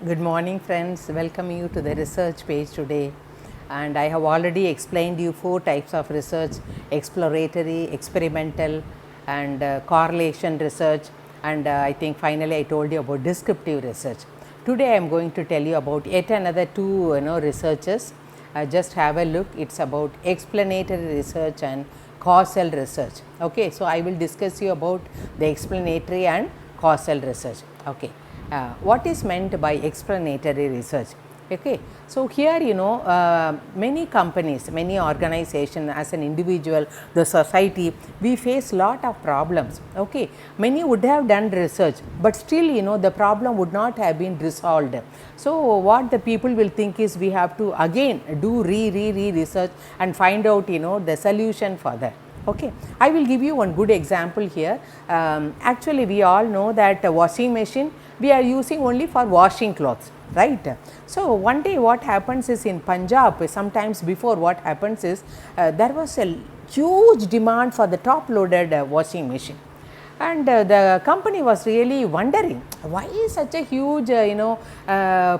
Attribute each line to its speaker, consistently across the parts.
Speaker 1: Good morning friends, welcome you to the research page today, and I have already explained you 4 types of research: exploratory, experimental and correlation research, and I think finally I told you about descriptive research. Today I am going to tell you about yet another 2 researches. Just have a look. It's about explanatory research and causal research. Okay, so I will discuss you about the explanatory and causal research. Okay. What is meant by explanatory research? Okay. So, here many companies, many organizations, as an individual, the society, we face lot of problems. Okay. Many would have done research, but still the problem would not have been resolved. So, what the people will think is we have to again do research and find out the solution for that. Okay. I will give you one good example here. Actually, we all know that washing machine we are using only for washing clothes, right. So, one day what happens is in Punjab, sometimes before, what happens is there was a huge demand for the top loaded washing machine, and the company was really wondering why is such a huge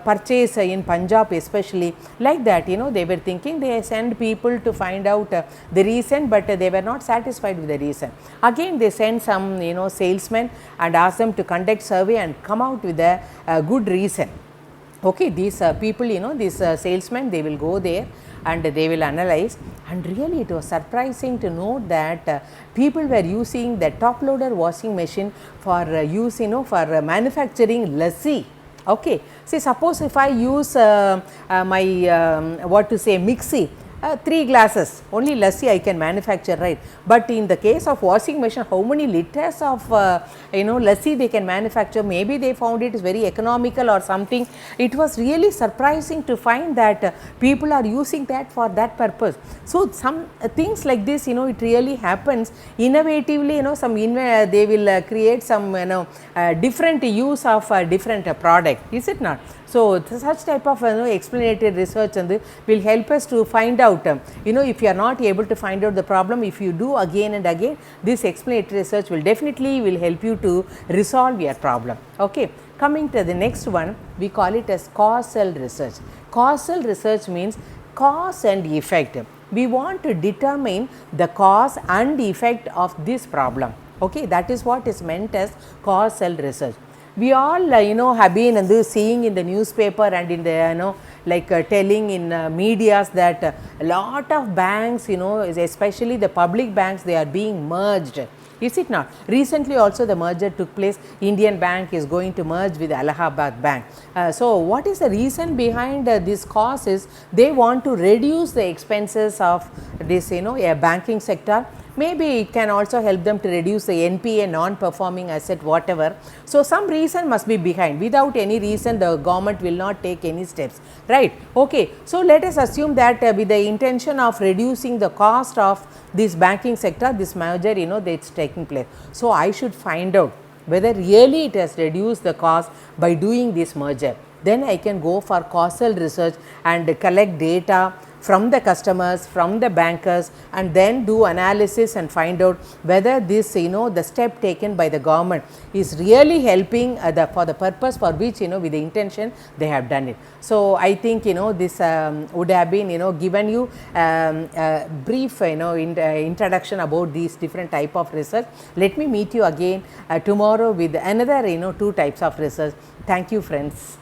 Speaker 1: purchase in Punjab, especially like that. They were thinking, they send people to find out the reason, but they were not satisfied with the reason. Again they send some salesmen and ask them to conduct survey and come out with a good reason. Okay, these people, these salesmen, they will go there and they will analyze, and really it was surprising to note that people were using the top loader washing machine for use for manufacturing lassi. Okay, see, suppose if I use my what to say, mixie, 3 glasses only lassi I can manufacture, right. But in the case of washing machine, how many liters of lassi they can manufacture? Maybe they found it is very economical or something. It was really surprising to find that people are using that for that purpose. So, some things like this, it really happens innovatively. They will create some different use of different product, is it not? So, such type of explanatory research will help us to find out, if you are not able to find out the problem, if you do again and again, this explanatory research will definitely will help you to resolve your problem. Okay. Coming to the next one, we call it as causal research. Causal research means cause and effect. We want to determine the cause and effect of this problem. Okay, that is what is meant as causal research. We all have been seeing in the newspaper and in the telling in medias that a lot of banks, especially the public banks, they are being merged. Is it not? Recently also the merger took place. Indian Bank is going to merge with Allahabad Bank. So, what is the reason behind this cause is they want to reduce the expenses of this a banking sector. Maybe it can also help them to reduce the NPA, non-performing asset, whatever. So, some reason must be behind. Without any reason, the government will not take any steps, right. Okay. So, let us assume that with the intention of reducing the cost of this banking sector, this merger, that is taking place. So, I should find out whether really it has reduced the cost by doing this merger. Then I can go for causal research and collect data from the customers, from the bankers, and then do analysis and find out whether this the step taken by the government is really helping for the purpose for which with the intention they have done it. So, I think this would have been given you brief introduction about these different type of research. Let me meet you again tomorrow with another 2 types of research. Thank you friends.